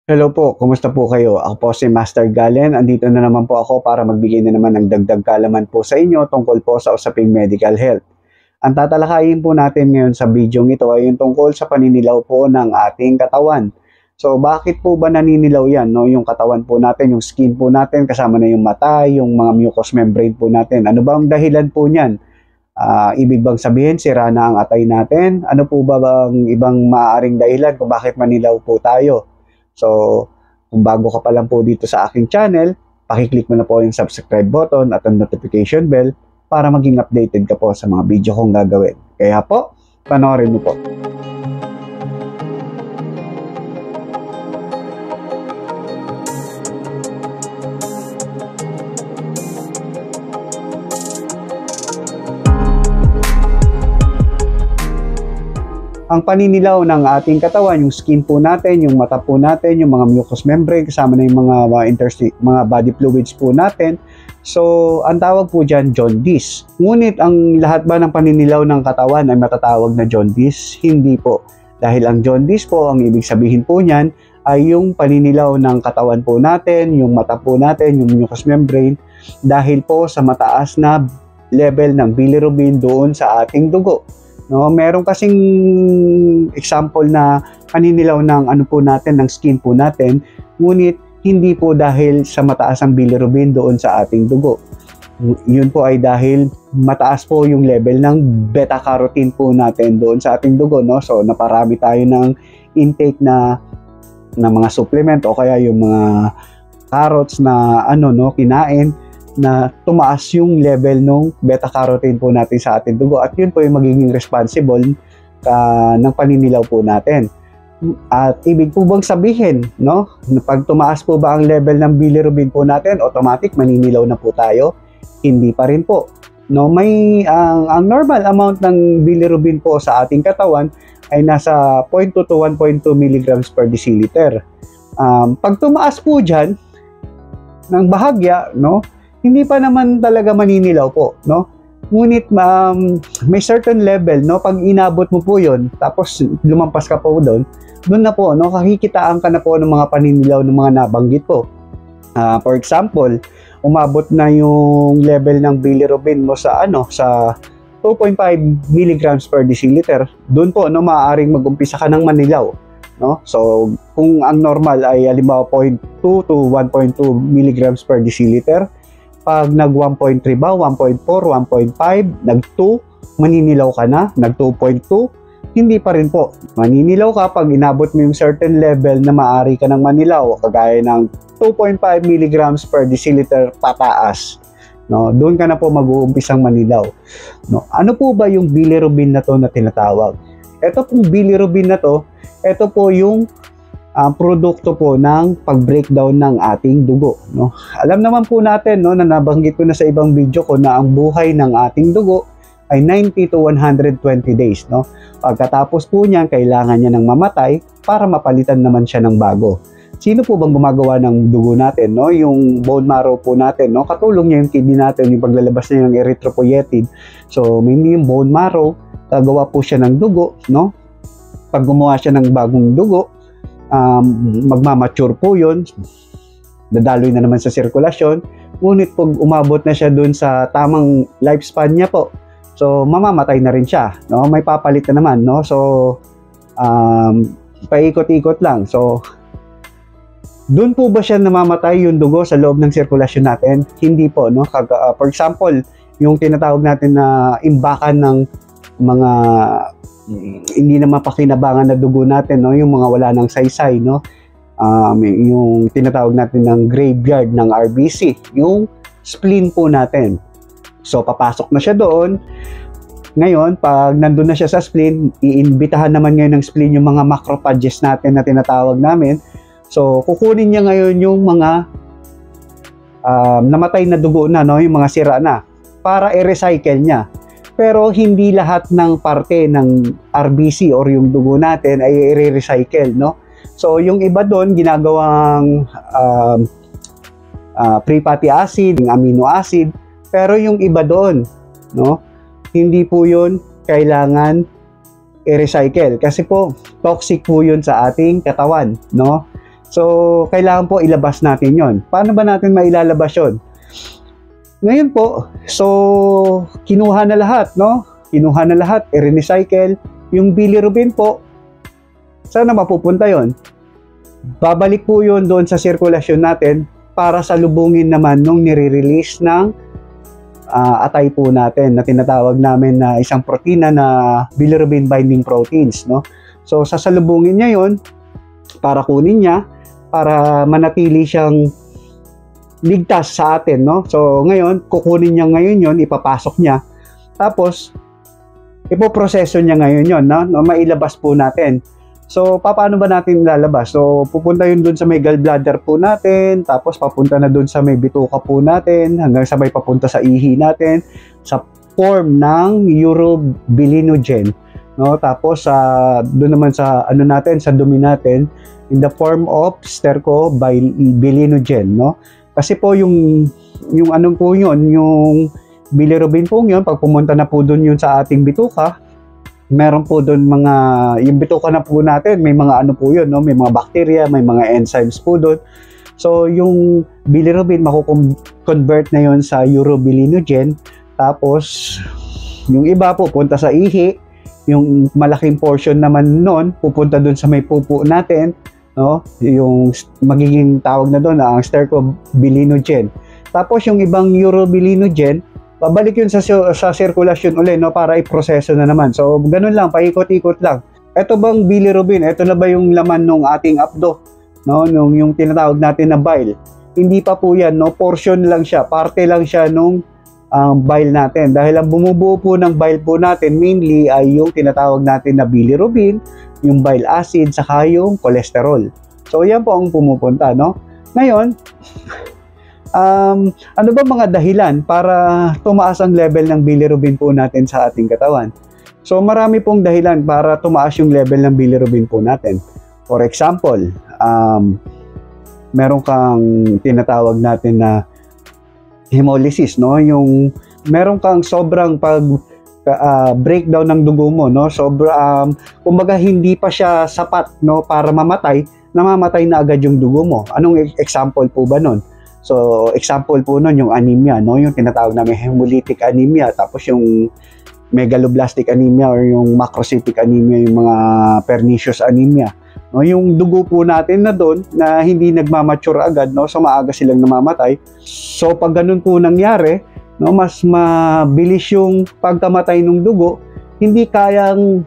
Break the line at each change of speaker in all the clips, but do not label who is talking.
Hello po, kumusta po kayo? Ako po si Master Galen. Andito na naman po ako para magbigay na naman ng dagdag kaalaman po sa inyo tungkol po sa usaping medical health. Ang tatalakayin po natin ngayon sa video ito ay yung tungkol sa paninilaw po ng ating katawan. So, bakit po ba naninilaw yan? No? Yung katawan po natin, yung skin po natin, kasama na yung mata, yung mga mucous membrane po natin. Ano ba ang dahilan po niyan? Ibig bang sabihin, sira na ang atay natin? Ano po ba ang ibang maaaring dahilan kung bakit manilaw po tayo? So, kung bago ka pa lang po dito sa aking channel, pakiclick mo na po yung subscribe button at ang notification bell para maging updated ka po sa mga video kong gagawin. Kaya po, panoorin mo po. Ang paninilaw ng ating katawan, yung skin po natin, yung mata po natin, yung mga mucous membrane, kasama na yung mga body fluids po natin. So, ang tawag po dyan, jaundice. Ngunit ang lahat ba ng paninilaw ng katawan ay matatawag na jaundice? Hindi po. Dahil ang jaundice po, ang ibig sabihin po niyan, ay yung paninilaw ng katawan po natin, yung mata po natin, yung mucous membrane, dahil po sa mataas na level ng bilirubin doon sa ating dugo. No, meron kasing example na paninilaw ng ano po natin, ng skin po natin, ngunit hindi po dahil sa mataas ang bilirubin doon sa ating dugo. Yun po ay dahil mataas po yung level ng beta-carotene po natin doon sa ating dugo, no? So naparami tayo ng intake na mga supplement o kaya yung mga carrots na kinain, na tumaas yung level ng beta-carotene po natin sa ating dugo, at yun po yung magiging responsible ng paninilaw po natin. At ibig po bang sabihin, no, pag tumaas po ba ang level ng bilirubin po natin, automatic maninilaw na po tayo? Hindi pa rin po. No, ang normal amount ng bilirubin po sa ating katawan ay nasa 0.2 to 1.2 milligrams per deciliter. Pag tumaas po dyan ng bahagya, no, hindi pa naman talaga maninilaw po, no? Ngunit may certain level, no? Pag inabot mo po 'yon, tapos lumampas ka po doon na po, no? Kakikitaan ka na po ng mga paninilaw ng mga nabanggit po. For example, umabot na yung level ng bilirubin mo sa 2.5 milligrams per deciliter. Doon po, no, maaaring mag-umpisa ka ng manilaw, no? So, kung ang normal ay halimbawa 0.2 to 1.2 milligrams per deciliter, pag nag 1.3 ba, 1.4, 1.5, nag 2, maninilaw ka na, nag 2.2, hindi pa rin po. Maninilaw ka pag inabot mo yung certain level na maaari ka ng manilaw, kagaya ng 2.5 milligrams per deciliter pataas. No, doon ka na po mag-uumpisang manilaw. No, ano po ba yung bilirubin na to na tinatawag? Ito pong bilirubin na to, ito po yung produkto po ng pag-breakdown ng ating dugo, no? Alam naman po natin, no, na nabanggit ko na sa ibang video ko na ang buhay ng ating dugo ay 90 to 120 days, no? Pagkatapos po niyan, kailangan niya ng mamatay para mapalitan naman siya ng bago. Sino po bang gumagawa ng dugo natin, no? Yung bone marrow po natin, no? Katulong niya yung kidney natin, yung paglalabas niya ng erythropoietin. So, mainly yung bone marrow, gagawa po siya ng dugo, no? Pag gumawa siya ng bagong dugo, magmamature po yun, dadaloy na naman sa sirkulasyon, ngunit pag umabot na siya dun sa tamang lifespan niya po, so mamamatay na rin siya, no? May papalit na naman, no? So paikot-ikot lang. So dun po ba siya namamatay yung dugo sa loob ng sirkulasyon natin? Hindi po, no? For example, yung tinatawag natin na imbakan ng mga hindi na mapakinabangan na dugo natin, no, yung mga wala ng saysay, no, yung tinatawag natin ng graveyard ng RBC, yung spleen po natin. So papasok na siya doon. Ngayon, pag nandun na siya sa spleen, iimbitahan naman ngayon ng spleen yung mga macrophages natin na tinatawag namin. So kukunin niya ngayon yung mga namatay na dugo na, no, yung mga sira na, para i-recycle niya. Pero hindi lahat ng parte ng RBC or yung dugo natin ay i-recycle, no? So yung iba doon ginagawang free fatty acid, amino acid, pero yung iba doon, no, hindi po yun kailangan i-recycle kasi po toxic po yun sa ating katawan, no? So, kailangan po ilabas natin yon. Paano ba natin mailalabas yon? Ngayon po, so, kinuha na lahat, no? Kinuha na lahat, i-recycle. Yung bilirubin po, saan na mapupunta yon? Babalik po yun doon sa sirkulasyon natin para salubungin naman nung nire-release ng atay po natin na tinatawag namin na isang protina na bilirubin binding proteins, no? So, sasalubungin niya yon para kunin niya, para manatili siyang ligtas sa atin, no? So, ngayon, kukunin niya ngayon yon, ipapasok niya. Tapos, ipoproseso niya ngayon yon, no? Mailabas po natin. So, paano ba natin lalabas? So, pupunta yun dun sa may gallbladder po natin, tapos papunta na dun sa may bituka po natin, hanggang sa may papunta sa ihi natin, sa form ng urobilinogen, no? Tapos, dun naman sa, ano natin, sa dumi natin, in the form of stercobilinogen, no? Kasi po yung ano po yun, yung bilirubin po yun, pag pumunta na po dun yun sa ating bituka, meron po doon yung bituka na po natin, may mga ano po yun, no? May mga bacteria, may mga enzymes po doon. So, yung bilirubin, makukonvert na yun sa urobilinogen. Tapos, yung iba po, punta sa ihi. Yung malaking portion naman nun, pupunta doon sa may pupo natin, no? Yung magiging tawag na doon, ang stercobilinogen. Tapos, yung ibang urobilinogen, pabalik yun sa sirkulasyon ulit, no, para iproseso na naman. So, ganun lang, paikot-ikot lang. Ito bang bilirubin? Ito na ba yung laman ng ating apdo? No, yung tinatawag natin na bile. Hindi pa po yan, no, portion lang siya, parte lang siya nung bile natin. Dahil ang bumubuo po ng bile po natin, mainly ay yung tinatawag natin na bilirubin, yung bile acid, saka yung cholesterol. So, yan po ang pumupunta, no? Ngayon, ano ba mga dahilan para tumaas ang level ng bilirubin po natin sa ating katawan? So, marami pong dahilan para tumaas yung level ng bilirubin po natin. For example, meron kang tinatawag natin na hemolysis, no? Yung meron kang sobrang breakdown ng dugo mo, no? Kumbaga hindi pa siya sapat, no, para mamatay, namamatay na agad yung dugo mo. Anong example po ba nun? So, example po nun, yung anemia, no? Yung tinatawag namin hemolytic anemia, tapos yung megaloblastic anemia or yung macrocytic anemia, yung mga pernicious anemia. No? Yung dugo po natin na doon na hindi nagmamature agad, no? So, maaga silang namamatay. So, pag ganun po nangyari, no, mas mabilis yung pagkamatay ng dugo, hindi kayang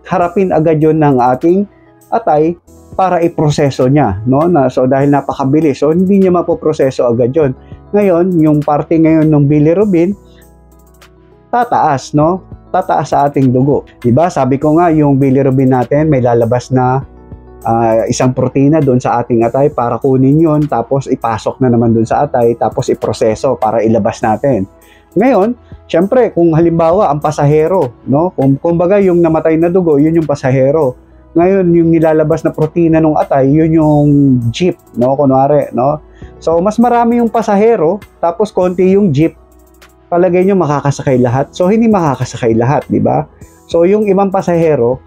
harapin agad yon ng ating atay para iproseso niya, no? So dahil napakabilis, so hindi niya mapoproseso agad 'yon. Ngayon, yung parte ngayon ng bilirubin tataas, no? Tataas sa ating dugo. 'Di ba? Sabi ko nga yung bilirubin natin may lalabas na isang protina doon sa ating atay para kunin 'yon, tapos ipasok na naman doon sa atay, tapos iproseso para ilabas natin. Ngayon, syempre, kung halimbawa ang pasahero, no? Kumbaga yung namatay na dugo, yun yung pasahero. Ngayon, yung nilalabas na protina ng atay, yun yung jeep, no? Kunwari, no? So, mas marami yung pasahero, tapos konti yung jeep, palagay nyo makakasakay lahat. So, hindi makakasakay lahat, di ba? So, yung ibang pasahero,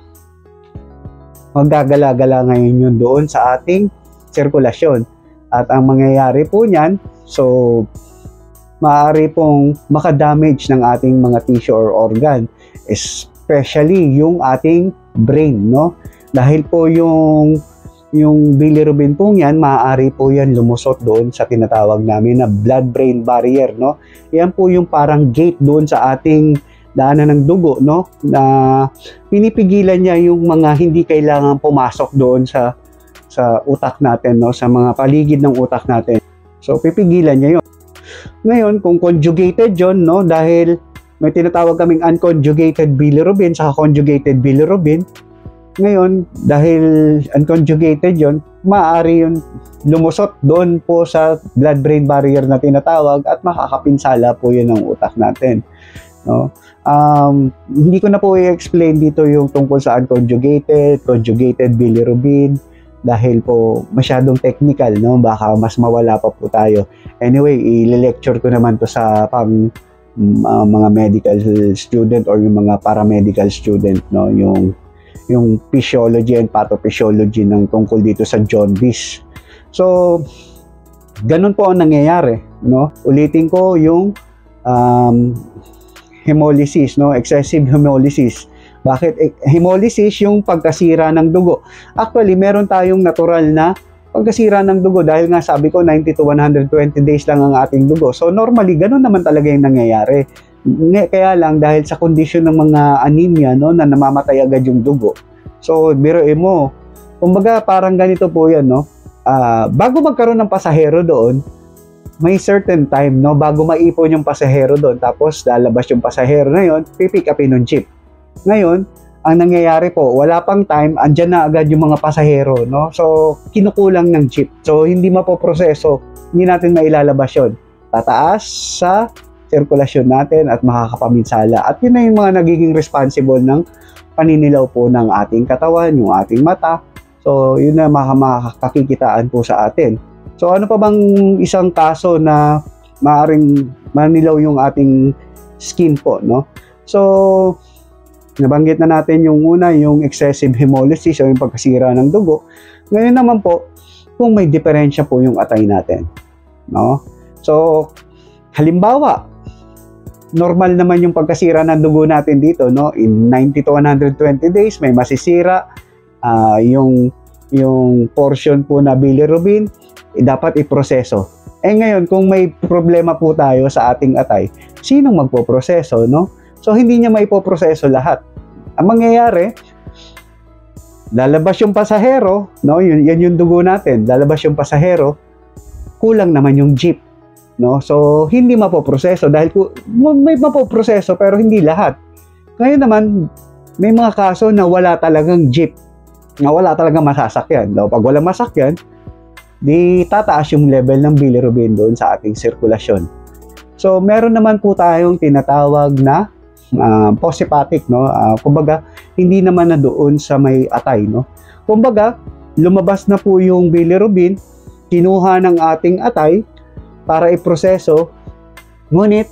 maggagala-gala ngayon yun doon sa ating sirkulasyon. At ang mangyayari po niyan, so, maaari pong makadamage ng ating mga tissue or organ, especially yung ating brain, no? Dahil po yung bilirubin po yan, maaari po yan lumusot doon sa tinatawag namin na blood-brain barrier, no? Yan po yung parang gate doon sa ating daanan ng dugo, no? Na pinipigilan niya yung mga hindi kailangan pumasok doon sa utak natin, no? Sa mga paligid ng utak natin. So, pipigilan niya yun. Ngayon, kung conjugated yun, no? Dahil may tinatawag kaming unconjugated bilirubin saka conjugated bilirubin. Ngayon, dahil unconjugated yon, maaari yun lumusot doon po sa blood-brain barrier na tinatawag at makakapinsala po yun ng utak natin. No? Hindi ko na po i-explain dito yung tungkol sa unconjugated, conjugated bilirubin dahil po masyadong technical, no? Baka mas mawala pa po tayo. Anyway, i-lecture ko naman to sa mga medical student or yung mga paramedical student, no? Yung physiology and pathophysiology ng tungkol dito sa jaundice. So, ganun po ang nangyayari, no? Ulitin ko yung hemolysis, no? Excessive hemolysis. Bakit? Hemolysis yung pagkasira ng dugo. Actually, meron tayong natural na pagkasira ng dugo dahil nga sabi ko 90 to 120 days lang ang ating dugo. So normally, ganun naman talaga yung nangyayari. Kaya lang dahil sa kondisyon ng mga anemia, no, na namamatay agad yung dugo. So biruin mo, kumbaga parang ganito po yan, no? Bago magkaroon ng pasahero doon, may certain time, no, bago maipon yung pasahero doon, tapos lalabas yung pasahero na yun, pipick upin ng jeep. Ngayon, ang nangyayari po, wala pang time, andyan na agad yung mga pasahero, no? So, kinukulang ng jeep. So, hindi mapoproseso, hindi natin mailalabas yun. Tataas sa sirkulasyon natin at makakapaminsala. At yun na yung mga nagiging responsible ng paninilaw po ng ating katawan, yung ating mata. So, yun na makakakikitaan po sa atin. So, ano pa bang isang kaso na maaaring manilaw yung ating skin po, no? So, nabanggit na natin yung una, yung excessive hemolysis o yung pagkasira ng dugo. Ngayon naman po, kung may diferensya po yung atay natin, no? So, halimbawa, normal naman yung pagkasira ng dugo natin dito, no? In 90 to 120 days, may masisira. Yung portion po na bilirubin, dapat iproseso. Ngayon, kung may problema po tayo sa ating atay, sinong magpoproseso, no? So, hindi niya maipoproseso lahat. Ang mangyayari, lalabas yung pasahero, no? Yan yung dugo natin. Lalabas yung pasahero, kulang naman yung jeep, no? So, hindi mapoproseso dahil may mapoproseso pero hindi lahat. Ngayon naman, may mga kaso na wala talagang jeep, na wala talagang masasakyan. No? Pag walang masakyan, di tataas yung level ng bilirubin doon sa ating sirkulasyon. So, meron naman po tayong tinatawag na posthepatic, no? Kumbaga, hindi naman na doon sa may atay, no? Kumbaga, lumabas na po yung bilirubin, kinuha ng ating atay para iproseso, ngunit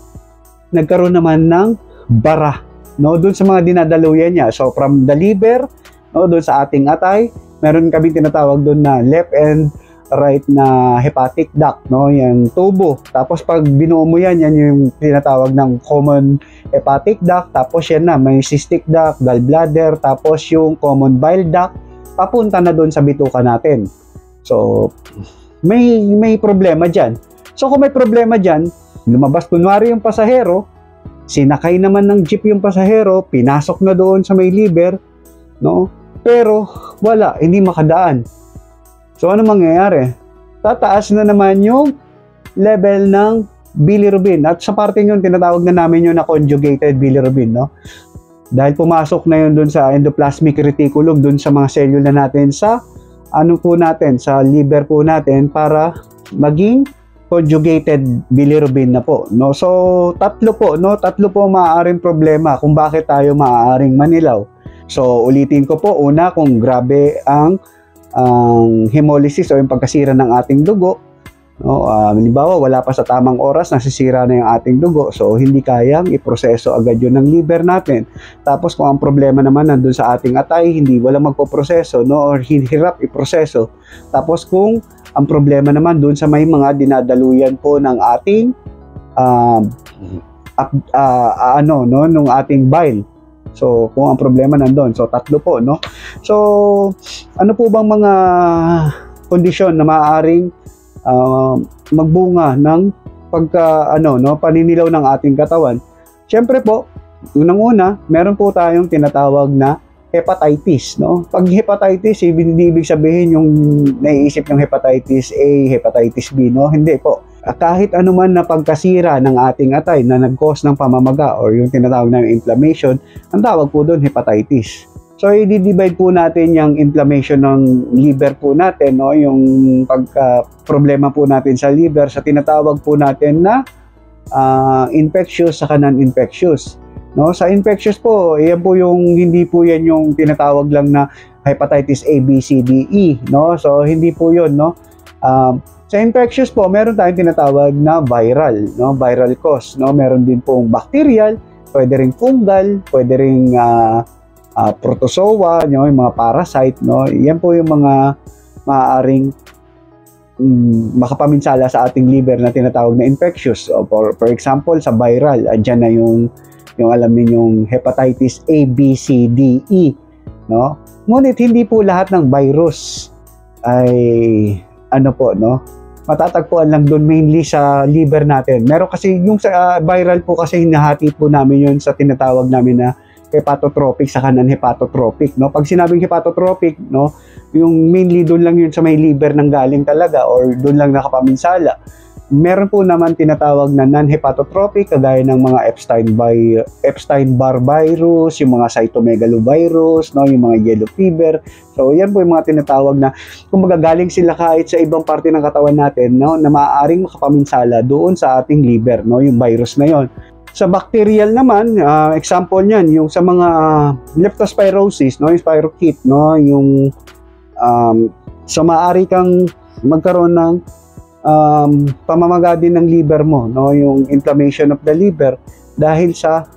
nagkaroon naman ng bara, no? Doon sa mga dinadaluyan niya. So, from the liver, no, doon sa ating atay, meron kaming tinatawag doon na left and right na hepatic duct, no? Yan tubo. Tapos pag binuo mo yan yung tinatawag ng common hepatic duct. Tapos yan na, may cystic duct, gallbladder, tapos yung common bile duct, papunta na doon sa bituka natin. So, may problema dyan. So, kung may problema dyan, lumabas kunwari yung pasahero, sinakay naman ng jeep yung pasahero, pinasok na doon sa may liver, no? Pero, wala, hindi makadaan. So, ano mangyayari? Tataas na naman yung level ng bilirubin. At sa parte yun, tinatawag na namin yun na conjugated bilirubin, no? Dahil pumasok na yun dun sa endoplasmic reticulum, dun sa mga selula natin sa, sa liver po natin para maging conjugated bilirubin na po, no? So, tatlo po maaaring problema kung bakit tayo maaaring manilaw. So, ulitin ko po, una, kung grabe ang hemolysis o yung pagkasira ng ating dugo, no? Halimbawa, wala pa sa tamang oras, nasisira na yung ating dugo, so hindi kayang iproseso agad yun ng liver natin. Tapos kung ang problema naman nandun sa ating atay, wala magpoproseso, no? Or hirap iproseso. Tapos kung ang problema naman dun sa may mga dinadaluyan po ng ating nung ating bile. So, kung ang problema nandun. So, tatlo po, no? So, ano po bang mga kondisyon na maaaring magbunga ng paninilaw ng ating katawan? Siyempre po, unang-una, meron po tayong tinatawag na hepatitis, no? Pag hepatitis, hindi ibig sabihin yung naiisip ng hepatitis A, hepatitis B, no? Hindi po. Kahit anuman na pagkasira ng ating atay na nag-cause ng pamamaga or yung tinatawag na inflammation, ang tawag po doon hepatitis. So, i-divide po natin yung inflammation ng liver po natin, no? Yung pagka-problema po natin sa liver, sa tinatawag po natin na infectious sa non-infectious. No? Sa infectious po, yan po yung, hindi po yan yung tinatawag lang na hepatitis A, B, C, D, E. No? So, hindi po yun, no? Sa infectious po, meron tayong tinatawag na viral, no? Viral cause, no? Meron din pong bacterial, pwede ring fungal, pwede ring protozoa, no? Yung mga parasite, no? Yan po yung mga maaaring makapaminsala sa ating liver na tinatawag na infectious. O for example, sa viral, andyan na yung alam ninyong hepatitis A, B, C, D, E, no? Ngunit hindi po lahat ng virus ay ano po, no? Matatagpuan lang doon mainly sa liver natin. Meron kasi yung sa viral po kasi hinahati po namin yun sa tinatawag namin na hepatotropic sa non-hepatotropic, no? Pag sinabing hepatotropic, no, yung mainly doon lang yun sa may liver nang galing talaga or doon lang nakapaminsala. Meron po naman tinatawag na non-hepatotropic kagaya ng mga Epstein-Barr virus, yung mga cytomegalovirus, no, yung mga yellow fever. So yan po yung mga tinatawag na kung magagaling sila kahit sa ibang parte ng katawan natin, no, na maaaring makapaminsala doon sa ating liver, no, yung virus na yon. Sa bacterial naman, example niyan, yung sa mga leptospirosis, no, yung spirochete, no, yung so maaari kang magkaroon ng pamamaga din ng liver mo, no, yung inflammation of the liver dahil sa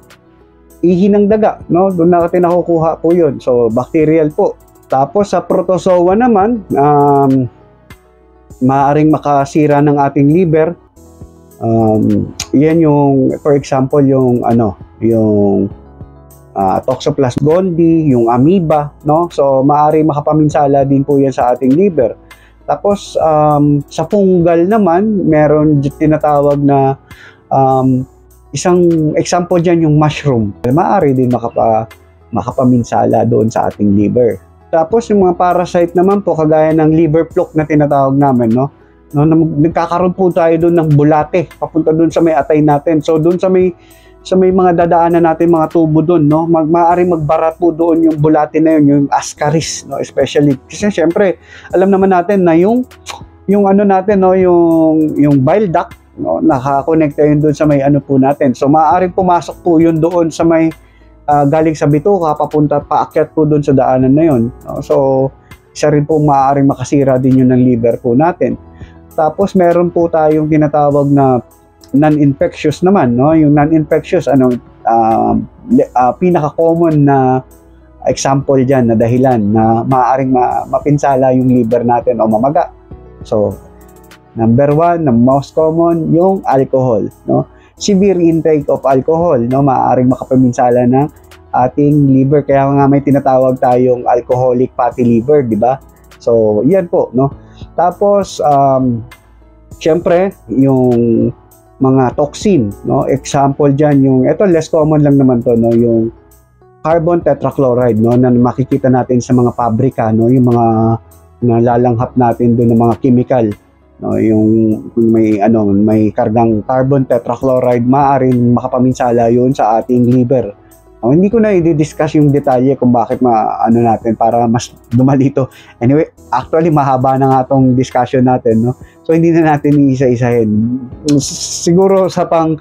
ihi ng daga, no, doon natin nakukuha po yun. So bacterial po. Tapos sa protozoa naman, maaaring makasira ng ating liver. Yan yung, for example, yung Toxoplasma gondii, yung amoeba, no? So maaari makapaminsala din po yan sa ating liver. Tapos sa fungal naman, meron tinatawag na isang example dyan yung mushroom. Maaari din makapaminsala doon sa ating liver. Tapos yung mga parasite naman po, kagaya ng liver fluke na tinatawag namin, no? Nagkakaroon po tayo doon ng bulate papunta doon sa may atay natin. So doon sa may mga dadaanan natin, mga tubo doon, no, maaaring magbara po doon yung bulate na yun, yung ascaris, no, especially kasi syempre alam naman natin na yung ano natin, no, yung bile duct, no, nakakonekta yun doon sa may ano po natin. So maaaring pumasok po yun doon sa may galing sa bituka papunta paakyat po doon sa daanan na yun, no? So isa rin po maaaring makasira din yun ng liver po natin. Tapos meron po tayong tinatawag na non-infectious naman, no? Yung non-infectious, pinaka-common na example dyan na dahilan na maaaring mapinsala yung liver natin o mamaga. So, number one, na most common, yung alcohol, no? Severe intake of alcohol, no? Maaaring makapaminsala ng ating liver. Kaya nga may tinatawag tayong alcoholic fatty liver, di ba? So, yan po, no? Tapos, syempre, yung mga toxin, no? Example diyan yung ito, less common lang naman to, no, yung carbon tetrachloride, no, na makikita natin sa mga pabrika, no, yung mga nalalanghap natin doon ng mga chemical, no, yung may kargang carbon tetrachloride, maaaring makapaminsala yun sa ating liver. Hindi ko na i-discuss yung detalye kung bakit natin para mas dumalito. Anyway, actually mahaba na nga tong discussion natin, no? So hindi na natin iisa-isahin. Siguro sa pang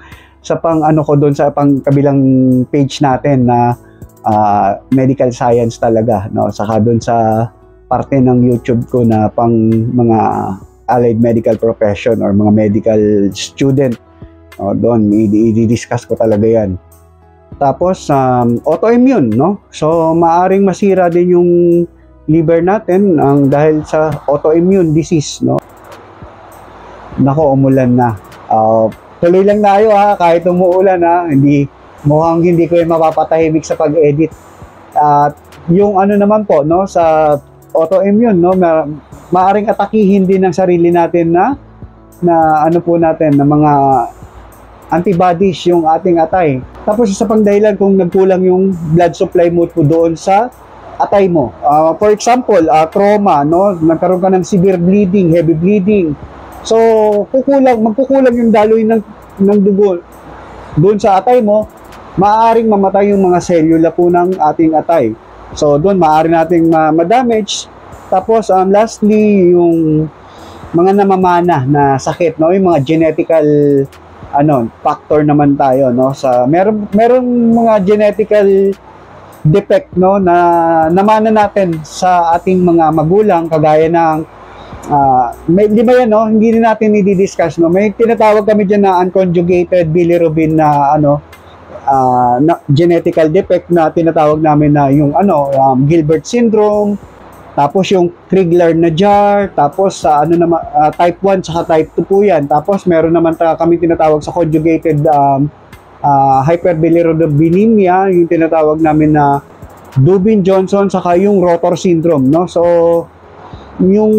ko doon sa pang kabilang page natin na medical science talaga, no? Saka doon sa parte ng YouTube ko na pang mga allied medical profession or mga medical student, no? Doon i-discuss ko talaga 'yan. Tapos autoimmune, no? So maaring masira din yung liver natin dahil sa autoimmune disease, no? Nako, umulan na. Tuloy lang tayo, ha, kahit umuulan, ha. Mukhang hindi ko yung mapapatahimik sa pag-edit. At yung ano naman po, no, sa autoimmune, no, maaring atakihin din ng sarili natin na ano po natin, na mga antibodies yung ating atay. Tapos isa pang dahilan kung nagkulang yung blood supply mo po doon sa atay mo. For example, trauma, no, nagkaroon ka ng severe bleeding, heavy bleeding. So, magkukulang yung daloy ng dugo doon sa atay mo, maaaring mamatay yung mga selula po ng ating atay. So, doon maaari nating ma-damage. Tapos, lastly, yung mga namamana na sakit, no, yung mga genetical factor naman tayo, no, sa meron mga genetical defect, no, na namana natin sa ating mga magulang, kagaya ng di ba yan, no? Hindi rin natin i-discuss, no? May tinatawag kami dyan na unconjugated bilirubin na na genetical defect na tinatawag namin na yung Gilbert syndrome, Tapos yung Krigler na jar, tapos sa ano naman, type 1 saka type 2 po yan. Tapos meron naman kami tinatawag sa conjugated hyperbilirubinemia, yung tinatawag namin na Dubin-Johnson, saka yung Rotor syndrome, no? So, yung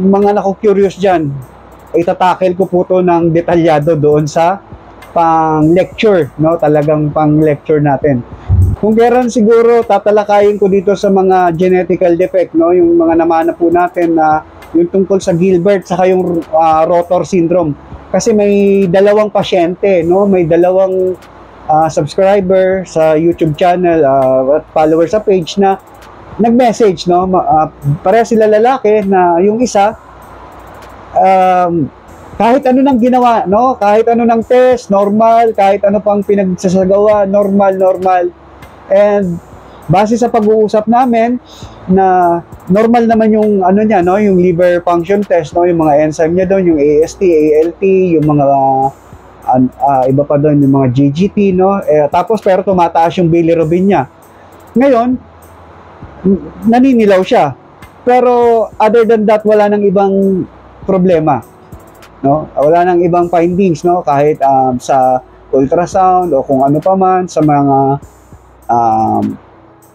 mga naku-curious dyan, itatakel ko po to ng detalyado doon sa pang-lecture, no? Talagang pang-lecture natin. Kung kailan siguro tatalakayin ko dito sa mga genetical defect, no? Yung mga namana po natin na yung tungkol sa Gilbert saka yung Rotor syndrome. Kasi may dalawang pasyente, no? May dalawang subscriber sa YouTube channel at follower sa page na nag-message, no? Pareha sila lalaki na yung isa kahit ano nang ginawa, no? Kahit ano nang test, normal, kahit ano pang pinagsasagawa, normal. And base sa pag-uusap namin na normal naman yung ano niya, no, yung liver function test, no, yung mga enzyme niya doon, yung AST, ALT, yung mga iba pa doon, yung mga GGT, no. Tapos pero tumataas yung bilirubin niya. Ngayon, naninilaw siya. Pero other than that, wala nang ibang problema, no. Wala nang ibang findings, no, kahit sa ultrasound o kung ano pa man sa mga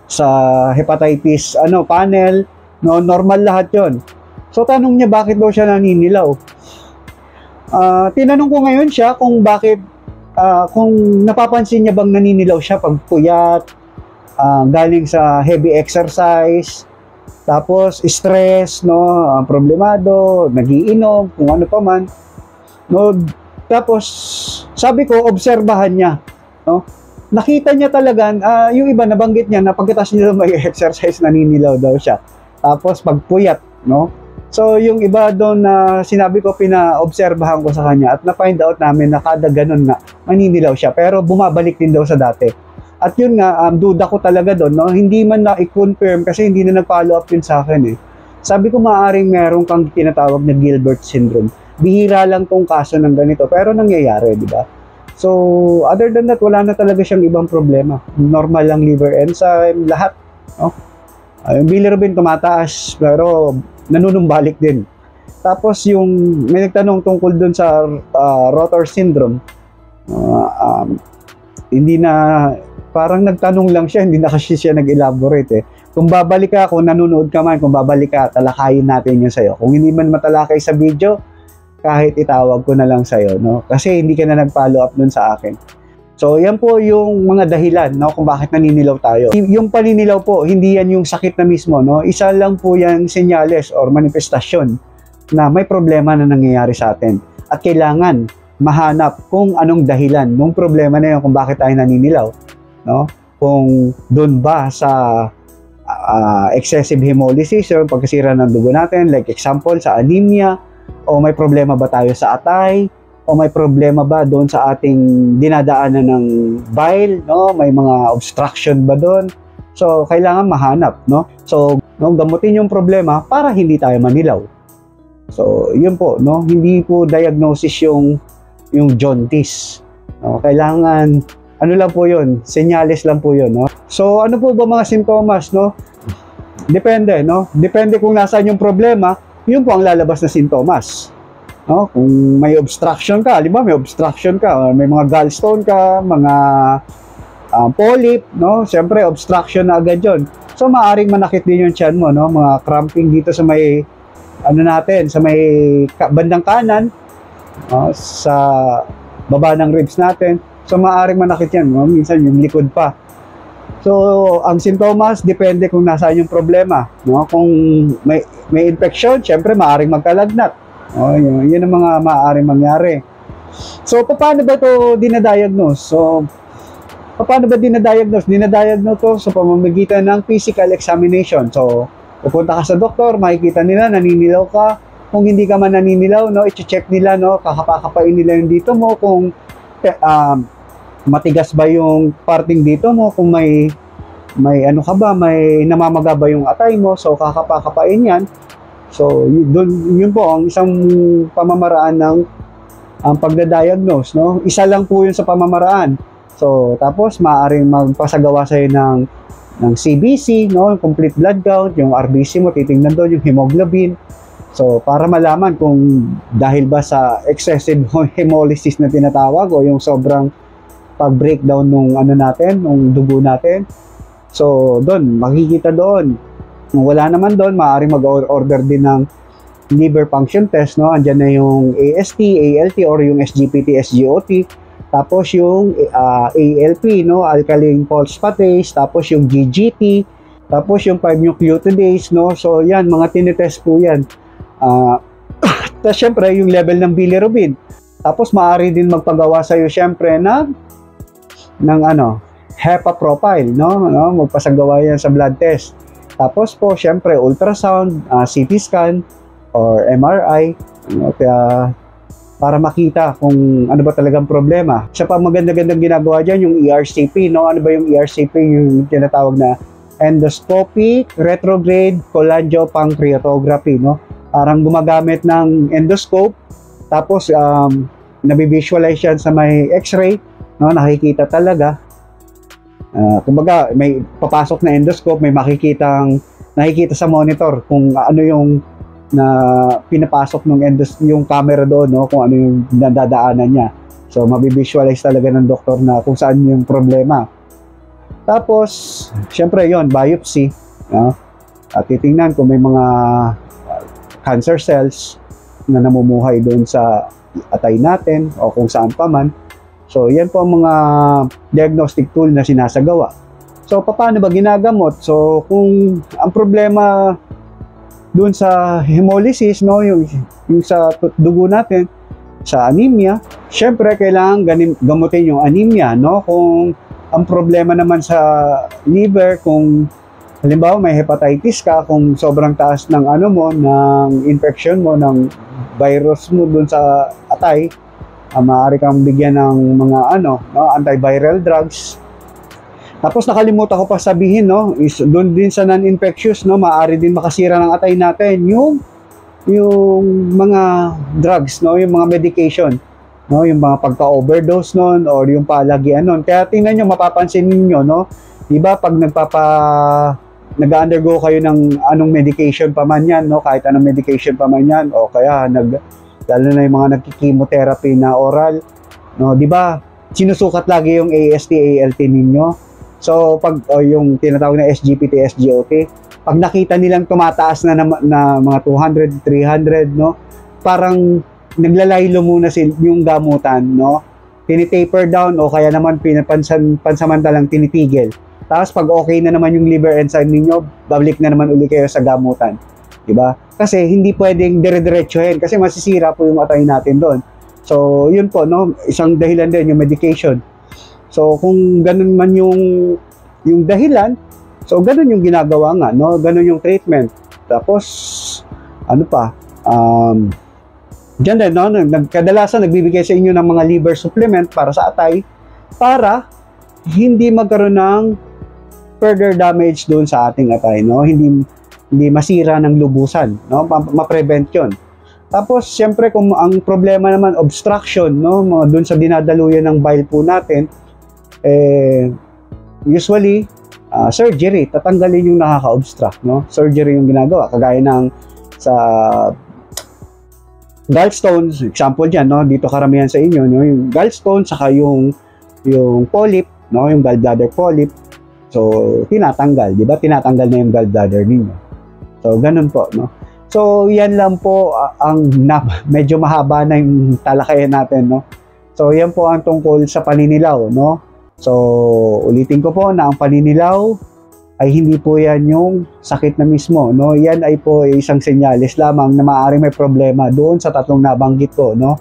sa hepatitis panel, no, normal lahat yon. So tanong niya bakit daw siya naninilaw. Tinanong ko ngayon siya kung bakit, kung napapansin niya bang naninilaw siya pag puyat, galing sa heavy exercise, tapos stress, no, problemado, nagiinom, kung ano pa man, no. Tapos sabi ko obserbahan niya, no. Nakita niya talaga, yung iba nabanggit niya na pagkatapos niya mag-exercise, naninilaw daw siya. Tapos pagpuyat, no? So, yung iba doon na sinabi ko, pina-obserbahan ko sa kanya at na-find out namin na kada ganun nga, naninilaw siya. Pero bumabalik din daw sa dati. At yun nga, duda ko talaga doon, no? Hindi man na-confirm kasi hindi na nag-follow up yun sa akin, eh. Sabi ko, maaaring meron kang tinatawag na Gilbert syndrome. Bihira lang tong kaso ng ganito, pero nangyayari, di ba? So, other than that, wala na talaga siyang ibang problema. Normal lang liver enzyme, lahat. No? Yung bilirubin tumataas, pero nanunumbalik din. Tapos yung, may nagtanong tungkol dun sa Rotor syndrome. Hindi na, parang nagtanong lang siya, hindi na kasi siya nag-elaborate eh. Kung babalik ka, kung nanonood ka man, kung babalik ka, talakayin natin yun sa'yo. Kung hindi man matalakay sa video, kahit itawag ko na lang sa'yo, no? Kasi hindi ka na nag-follow up dun sa akin. So, yan po yung mga dahilan, no? Kung bakit naninilaw tayo. Yung paninilaw po, hindi yan yung sakit na mismo, no? Isa lang po yan senyales or manifestasyon na may problema na nangyayari sa atin. At kailangan mahanap kung anong dahilan ng problema na yun kung bakit tayo naninilaw, no? Kung dun ba sa excessive hemolysis or pagkasira ng dugo natin, like example, sa anemia, o may problema ba tayo sa atay, o may problema ba doon sa ating dinadaanan ng bile, no? May mga obstruction ba doon? So, kailangan mahanap, no? So, no, gamutin yung problema para hindi tayo manilaw. So, yun po, no? Hindi po diagnosis yung jaundice. No? Kailangan, ano lang po yun? Senyales lang po yun, no? So, ano po ba mga sintomas, no? Depende, no? Depende kung nasaan yung problema, yun po ang lalabas na sintomas. No? Kung may obstruction ka, halimbawa may obstruction ka, may mga gallstone ka, mga polyp, no? Siyempre, obstruction na agad yun. So, maaaring manakit din yung tiyan mo, no? Mga cramping dito sa may, sa may bandang kanan, no? Sa baba ng ribs natin. So, maaaring manakit yan, no? Minsan yung likod pa. So, ang sintomas, depende kung nasaan yung problema, no? Kung may infection, syempre maaaring magkalagnat. Oh, yun ang mga maaaring mangyari. So, paano ba ito dinadiagnose? So, paano ba dinadiagnose? Dinadiagnose to sa pamamagitan ng physical examination. So, pupunta ka sa doktor, makikita nila, naninilaw ka. Kung hindi ka man naninilaw, no, i-check nila, no, kakapakapain nila yung dito mo, kung matigas ba yung parting dito mo, kung may ano ka ba, may namamaga ba yung atay mo, so kakapakapain yan. So, yun po ang isang pamamaraan ng pagdadiagnose, no? Isa lang po yun sa pamamaraan. So, tapos maaaring magpasagawa sa'yo ng ng CBC, no, yung complete blood count, yung RBC mo, titingnan doon yung hemoglobin. So, para malaman kung dahil ba sa excessive hemolysis na tinatawag o yung sobrang pag-breakdown nung ano natin, nung dugo natin. So, doon, makikita doon. Kung wala naman doon, maaari mag-order din ng liver function test, no? Andiyan na yung AST, ALT, or yung SGPT, SGOT. Tapos yung ALP, no? Alkaline phosphatase. Tapos yung GGT. Tapos yung 5-nucleotidase, no? So, yan, mga tinitest po yan. Tapos, syempre, yung level ng bilirubin. Tapos, maaari din magpagawa sa'yo, syempre, ng HEPA profile, no? Magpasagawa yan sa blood test. Tapos po, syempre, ultrasound, CT scan, or MRI, para makita kung ano ba talagang problema. Isa pa maganda-gandang ginagawa dyan, yung ERCP, no? Ano ba yung ERCP? Yung tinatawag na endoscopic retrograde cholangiopancreatography, no? Parang gumagamit ng endoscope, tapos nabivisualize yan sa may x-ray, no? Nakikita talaga. Kumbaga, may papasok na endoscope, may nakikita sa monitor kung ano yung na pinapasok yung camera doon, no? Kung ano yung nadadaanan niya. So, mabivisualize talaga ng doktor na kung saan yung problema. Tapos, syempre yon, biopsy, no? At titingnan kung may mga cancer cells na namumuhay doon sa atay natin o kung saan pa man. So, yan po ang mga diagnostic tool na sinasagawa. So, paano ba ginagamot? So, kung ang problema doon sa hemolysis, no, yung sa dugo natin, sa anemia, syempre kailangan gamutin yung anemia, no? Kung ang problema naman sa liver, kung halimbawa may hepatitis ka, kung sobrang taas ng ng infection mo, ng virus mo doon sa atay, maaari kang bigyan ng mga antiviral drugs. Tapos nakalimutan ko pa sabihin, no, is doon din sa non-infectious, no, maaari din makasira ng atay natin yung mga drugs, no, yung mga medication, no, yung mga pagka-overdose noon or yung palagian noon. Kaya tingnan niyo, mapapansin niyo, no, 'di ba, pag nag-undergo kayo ng anong medication pa man yan, no, kahit anong medication pa man yan, o kaya lalo na yung mga nagki-chemotherapy na oral, no, 'di ba, sinusukat lagi yung AST, ALT ninyo. So, pag yung tinatawag na SGPT, SGOT, pag nakita nilang tumataas na mga 200, 300, no, parang naglalaylo muna yung gamutan, no, tinitaper down o kaya naman pansamantalang tinitigil. Tapos pag okay na naman yung liver enzyme ninyo, babalik na naman uli kayo sa gamutan. Diba? Kasi hindi pwedeng dire-diretsuhin kasi masisira po yung atay natin doon. So, yun po, no, isang dahilan din yung medication. So, kung ganun man yung dahilan, so ganun yung ginagawa nga, no? Ganun yung treatment. Tapos, dyan din, no? Kadalasan nagbibigay sa inyo ng mga liver supplement para sa atay para hindi magkaroon ng further damage doon sa ating atay, no? Hindi masira ng lubusan, no? Ma-prevent yun. Tapos, siyempre, kung ang problema naman, obstruction, no? Doon sa dinadaluyan ng bile po natin, usually, surgery, tatanggalin yung nakaka-obstruct, no? Surgery yung ginagawa, kagaya ng sa gallstones, example dyan, no? Dito karamihan sa inyo, no? Yung gallstone, saka yung polyp, no? Yung gallbladder polyp. So, tinatanggal, di ba? Tinatanggal na yung gallbladder ninyo. So, ganun po, no? So, yan lang po medyo mahaba na yung talakayan natin, no? So, yan po ang tungkol sa paninilaw, no? So, ulitin ko po na ang paninilaw ay hindi po yan yung sakit na mismo, no? Yan ay po isang senyales lamang na maaaring may problema doon sa tatlong nabanggit ko, no?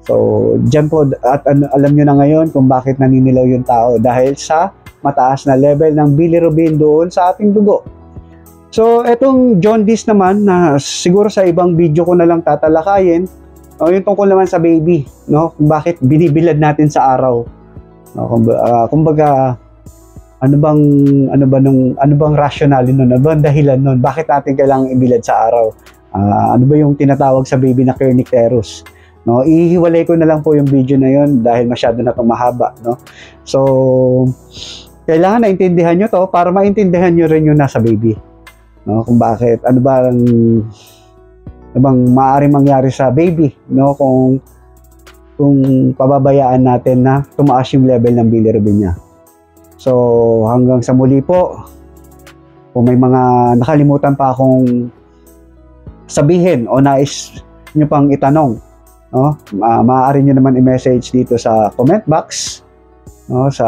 So, dyan po, at alam nyo na ngayon kung bakit naninilaw yung tao dahil sa mataas na level ng bilirubin doon sa ating dugo. So, etong jaundice naman na siguro sa ibang video ko na lang tatalakayin, yung tungkol naman sa baby, no? Kung bakit binibilad natin sa araw. Kumbaga, ano bang rationale nun? Ano bang dahilan nun? Bakit natin kailangang ibilad sa araw? Ano ba yung tinatawag sa baby na kernicterus? No, ihiwalay ko na lang po yung video na yon dahil masyado na itong mahaba, no? So, kailangan naintindihan nyo to para maintindihan nyo rin yung nasa baby. No? Kung bakit, ano bang maaaring mangyari sa baby, no? Kung pababayaan natin na tumaas yung level ng bilirubin niya. So, hanggang sa muli po, kung may mga nakalimutan pa akong sabihin o nais nyo pang itanong, no? Maaari nyo naman i-message dito sa comment box, no? Sa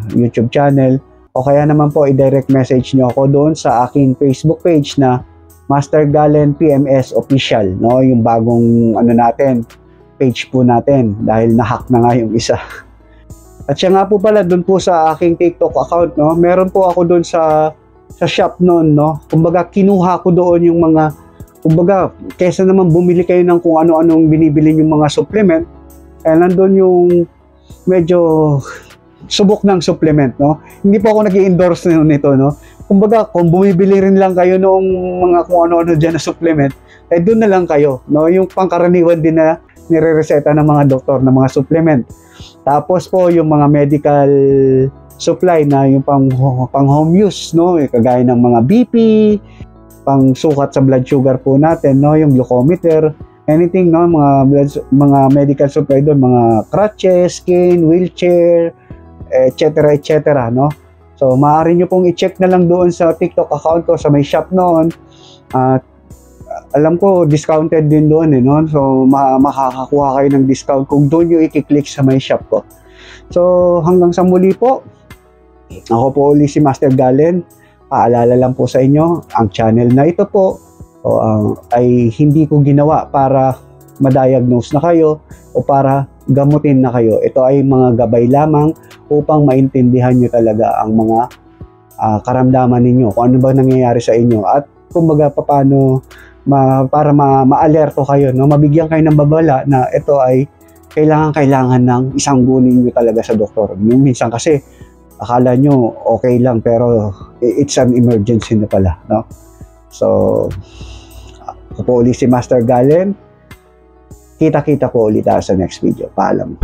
YouTube channel, o kaya naman po i-direct message nyo ako doon sa aking Facebook page na Master Galen PMS Official, no? Yung bagong page po natin dahil na-hack na nga yung isa. At siya nga po pala doon po sa aking TikTok account, no? Meron po ako doon sa shop noon, no? Kumbaga kinuha ko doon yung mga, kumbaga kaysa naman bumili kayo ng kung ano-anong binibili yung mga supplement, nandun yung medyo subok ng supplement, no? Hindi po ako nag-i-endorse nito, no? Kumbaga, kung bumibili rin lang kayo noong mga kung ano-ano dyan na supplement, doon na lang kayo, no? Yung pangkaraniwan din na nire-reseta ng mga doktor ng mga supplement. Tapos po, yung mga medical supply na yung pang home use, no? Kagaya ng mga BP, pang sukat sa blood sugar po natin, no? Yung glucometer, anything, no? Mga medical supply doon, mga crutches, cane, wheelchair, etc. etc. no? So, maaari nyo pong i-check na lang doon sa TikTok account ko sa may shop noon. Alam ko, discounted din doon, no? So, makakakuha kayo ng discount kung doon nyo i-click sa may shop ko. So, hanggang sa muli po, ako po uli si Master Galen. Paalala lang po sa inyo, ang channel na ito po ay hindi ko ginawa para ma-diagnose na kayo o para gamutin na kayo. Ito ay mga gabay lamang upang maintindihan nyo talaga ang mga karamdaman ninyo, kung ano ba nangyayari sa inyo, at kumbaga paano para ma-alerto kayo, no? Mabigyan kayo ng babala na ito ay kailangan ng isang gunin nyo talaga sa doktor. Yung minsan kasi akala nyo okay lang pero it's an emergency na pala, no? So, ako po ulit si Master Galen. Kita-kita po ulit sa next video. Paalam.